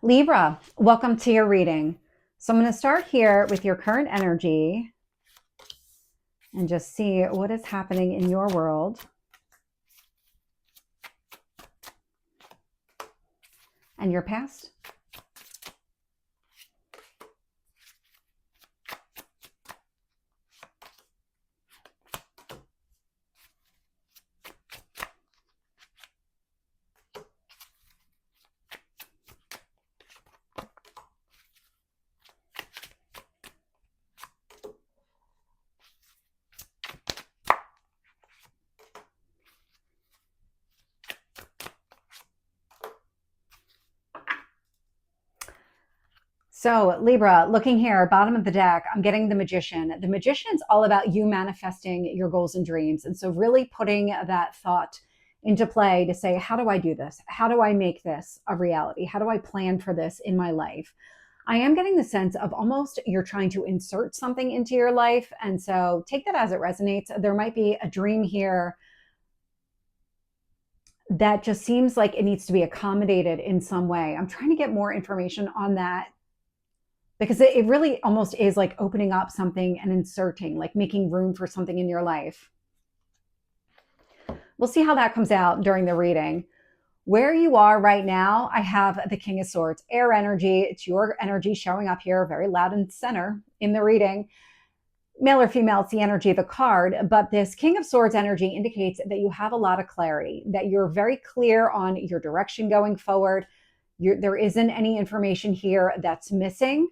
Libra, welcome to your reading. So I'm going to start here with your current energy and just see what is happening in your world and your past. So Libra, looking here, bottom of the deck, I'm getting the Magician. The Magician's all about you manifesting your goals and dreams. And so really putting that thought into play to say, how do I do this? How do I make this a reality? How do I plan for this in my life? I am getting the sense of almost you're trying to insert something into your life. And so take that as it resonates. There might be a dream here that just seems like it needs to be accommodated in some way. I'm trying to get more information on that because it really almost is like opening up something and inserting, like making room for something in your life. We'll see how that comes out during the reading. Where you are right now, I have the King of Swords, air energy. It's your energy showing up here, very loud and center in the reading. Male or female, it's the energy of the card, but this King of Swords energy indicates that you have a lot of clarity, that you're very clear on your direction going forward. There isn't any information here that's missing.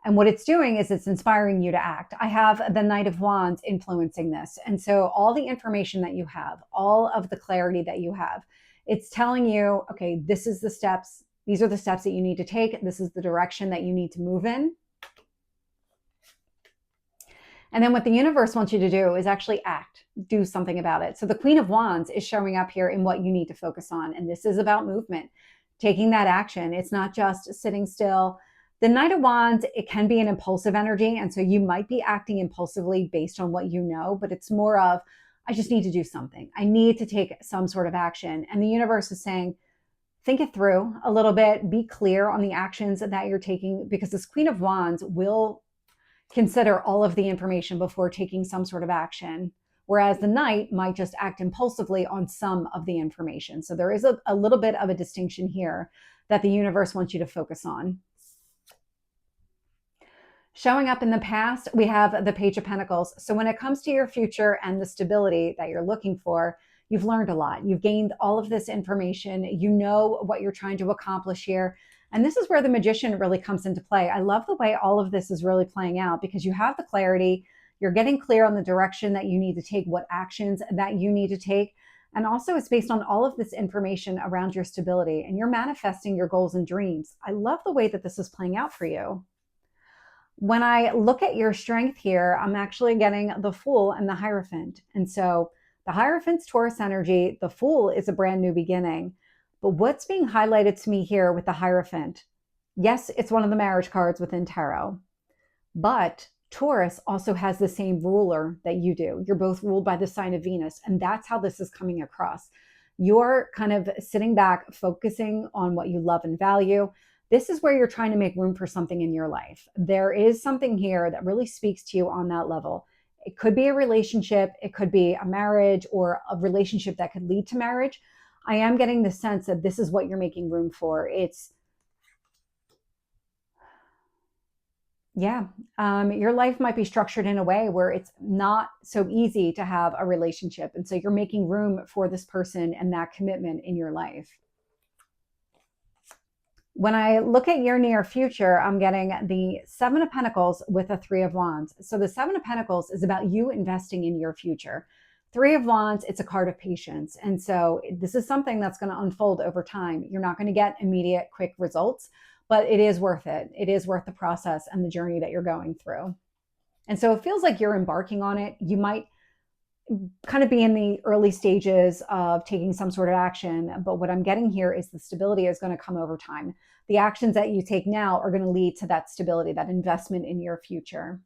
And what it's doing is it's inspiring you to act. I have the Knight of Wands influencing this. And so all the information that you have, all of the clarity that you have, it's telling you, okay, this is the steps. These are the steps that you need to take. This is the direction that you need to move in. And then what the universe wants you to do is actually act, do something about it. So the Queen of Wands is showing up here in what you need to focus on. And this is about movement, taking that action. It's not just sitting still. The Knight of Wands, it can be an impulsive energy. And so you might be acting impulsively based on what you know, but it's more of, I just need to do something. I need to take some sort of action. And the universe is saying, think it through a little bit, be clear on the actions that you're taking, because this Queen of Wands will consider all of the information before taking some sort of action. Whereas the Knight might just act impulsively on some of the information. So there is a little bit of a distinction here that the universe wants you to focus on. Showing up in the past, we have the Page of Pentacles. So when it comes to your future and the stability that you're looking for, you've learned a lot. You've gained all of this information. You know what you're trying to accomplish here. And this is where the Magician really comes into play. I love the way all of this is really playing out because you have the clarity. You're getting clear on the direction that you need to take, what actions that you need to take. And also it's based on all of this information around your stability and you're manifesting your goals and dreams. I love the way that this is playing out for you. When I look at your strength here, I'm actually getting the Fool and the Hierophant. And so the Hierophant's Taurus energy, the Fool is a brand new beginning. But what's being highlighted to me here with the Hierophant? Yes, it's one of the marriage cards within tarot, but Taurus also has the same ruler that you do. You're both ruled by the sign of Venus, and that's how this is coming across. You're kind of sitting back, focusing on what you love and value. This is where you're trying to make room for something in your life. There is something here that really speaks to you on that level. It could be a relationship, it could be a marriage or a relationship that could lead to marriage. I am getting the sense that this is what you're making room for. Your life might be structured in a way where it's not so easy to have a relationship. And so you're making room for this person and that commitment in your life. When I look at your near future, I'm getting the Seven of Pentacles with a Three of Wands. So the Seven of Pentacles is about you investing in your future. Three of Wands, it's a card of patience. And so this is something that's going to unfold over time. You're not going to get immediate, quick results, but it is worth it. It is worth the process and the journey that you're going through. And so it feels like you're embarking on it. You might kind of be in the early stages of taking some sort of action. But what I'm getting here is the stability is going to come over time. The actions that you take now are going to lead to that stability, that investment in your future.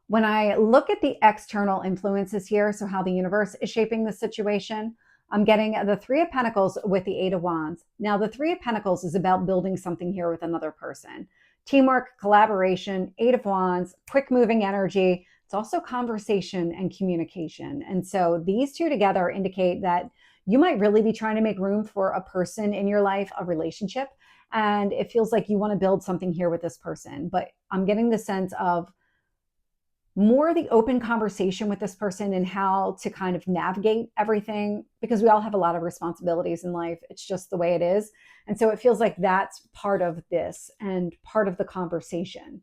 When I look at the external influences here, so how the universe is shaping the situation, I'm getting the Three of Pentacles with the Eight of Wands. Now, the Three of Pentacles is about building something here with another person. Teamwork, collaboration, Eight of Wands, quick moving energy. It's also conversation and communication. And so these two together indicate that you might really be trying to make room for a person in your life, a relationship. And it feels like you want to build something here with this person. But I'm getting the sense of more the open conversation with this person and how to kind of navigate everything, because we all have a lot of responsibilities in life. It's just the way it is. And so it feels like that's part of this and part of the conversation,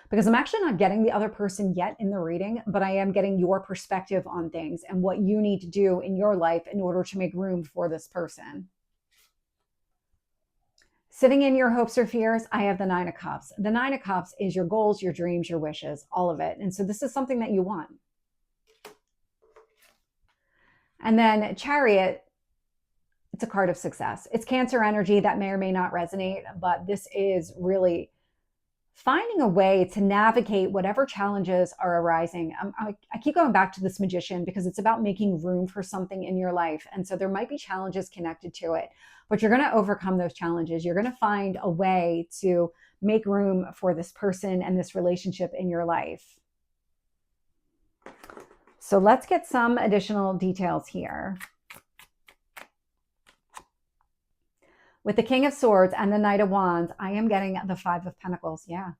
because I'm actually not getting the other person yet in the reading, but I am getting your perspective on things and what you need to do in your life in order to make room for this person. Sitting in your hopes or fears, I have the Nine of Cups. The Nine of Cups is your goals, your dreams, your wishes, all of it. And so this is something that you want. And then Chariot, it's a card of success. It's Cancer energy that may or may not resonate, but this is really finding a way to navigate whatever challenges are arising. I keep going back to this Magician because it's about making room for something in your life. And so there might be challenges connected to it, but you're going to overcome those challenges. You're going to find a way to make room for this person and this relationship in your life. So let's get some additional details here. With the King of Swords and the Knight of Wands, I am getting the Five of Pentacles. Yeah,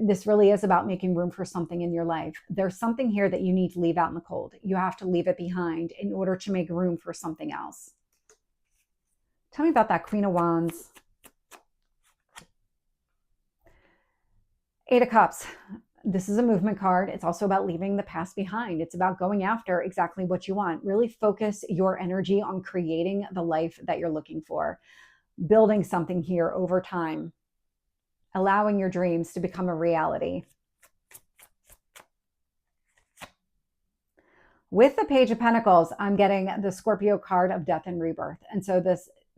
this really is about making room for something in your life. There's something here that you need to leave out in the cold. You have to leave it behind in order to make room for something else. Tell me about that Queen of Wands. Eight of Cups. This is a movement card. It's also about leaving the past behind. It's about going after exactly what you want. Really focus your energy on creating the life that you're looking for. Building something here over time, allowing your dreams to become a reality. With the Page of Pentacles, I'm getting the Scorpio card of death and rebirth. And so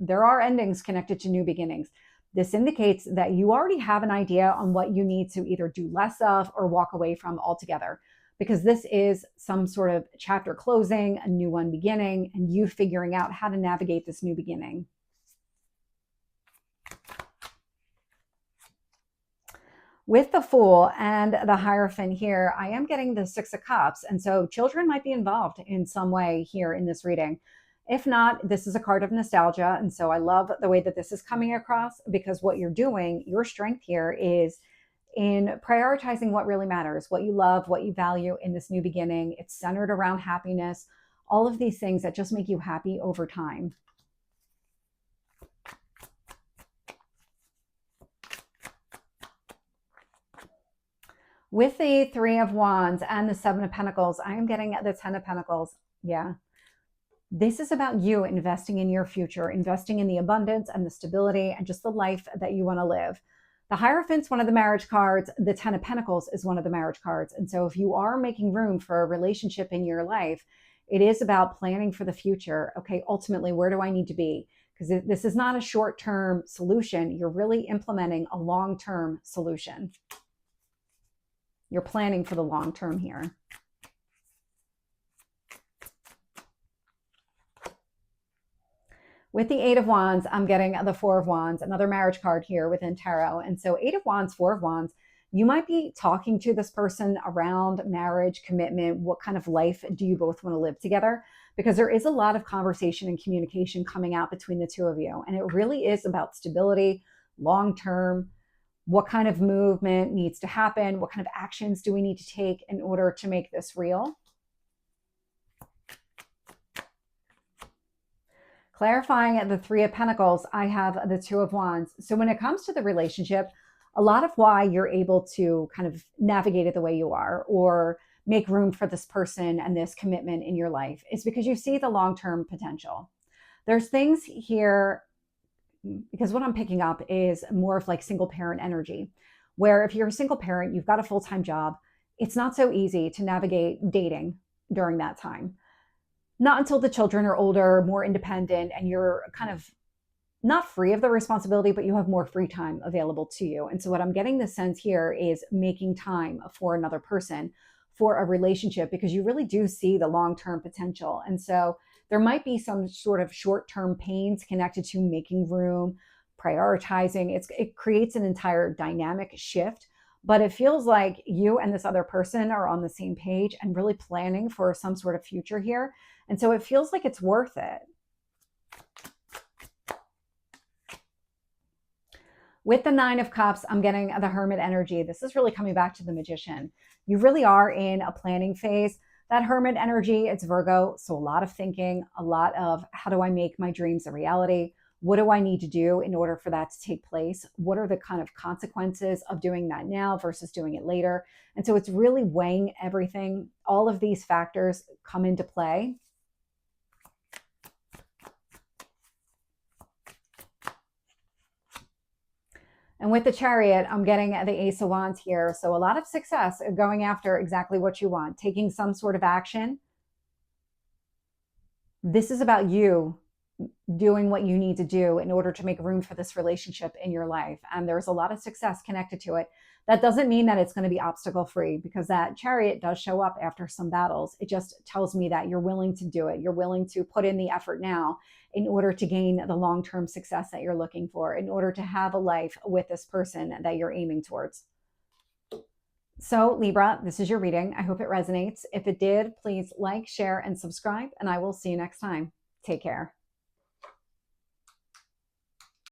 there are endings connected to new beginnings. This indicates that you already have an idea on what you need to either do less of or walk away from altogether, because this is some sort of chapter closing, a new one beginning, and you figuring out how to navigate this new beginning. With the Fool and the Hierophant here, I am getting the Six of Cups. And so children might be involved in some way here in this reading. If not, this is a card of nostalgia. And so I love the way that this is coming across, because what you're doing, your strength here is in prioritizing what really matters, what you love, what you value in this new beginning. It's centered around happiness, all of these things that just make you happy over time. With the Three of Wands and the Seven of Pentacles, I am getting the Ten of Pentacles. Yeah. This is about you investing in your future, investing in the abundance and the stability and just the life that you want to live. The Hierophant's one of the marriage cards. The Ten of Pentacles is one of the marriage cards. And so if you are making room for a relationship in your life, it is about planning for the future. Okay, ultimately, where do I need to be? Because this is not a short-term solution. You're really implementing a long-term solution. You're planning for the long term here. With the Eight of Wands, I'm getting the Four of Wands, another marriage card here within tarot. And so Eight of Wands, Four of Wands, you might be talking to this person around marriage, commitment. What kind of life do you both want to live together? Because there is a lot of conversation and communication coming out between the two of you. And it really is about stability, long term. What kind of movement needs to happen? What kind of actions do we need to take in order to make this real? Clarifying the Three of Pentacles, I have the Two of Wands. So when it comes to the relationship, a lot of why you're able to kind of navigate it the way you are or make room for this person and this commitment in your life is because you see the long-term potential. There's things here, because what I'm picking up is more of like single parent energy, where if you're a single parent, you've got a full-time job, it's not so easy to navigate dating during that time. Not until the children are older, more independent, and you're kind of not free of the responsibility, but you have more free time available to you. And so what I'm getting the sense here is making time for another person, for a relationship, because you really do see the long-term potential. And so There might be some sort of short-term pains connected to making room, prioritizing. It creates an entire dynamic shift, but it feels like you and this other person are on the same page and really planning for some sort of future here. And so it feels like it's worth it. With the Nine of Cups, I'm getting the Hermit energy. This is really coming back to the Magician. You really are in a planning phase. That Hermit energy, it's Virgo. So a lot of thinking, a lot of how do I make my dreams a reality? What do I need to do in order for that to take place? What are the kind of consequences of doing that now versus doing it later? And so it's really weighing everything. All of these factors come into play. And with the Chariot, I'm getting the Ace of Wands here. So a lot of success going after exactly what you want, taking some sort of action. This is about you doing what you need to do in order to make room for this relationship in your life. And there's a lot of success connected to it. That doesn't mean that it's going to be obstacle free, because that Chariot does show up after some battles. It just tells me that you're willing to do it. You're willing to put in the effort now in order to gain the long-term success that you're looking for, in order to have a life with this person that you're aiming towards. So Libra, this is your reading. I hope it resonates. If it did, please like, share, and subscribe, and I will see you next time. Take care.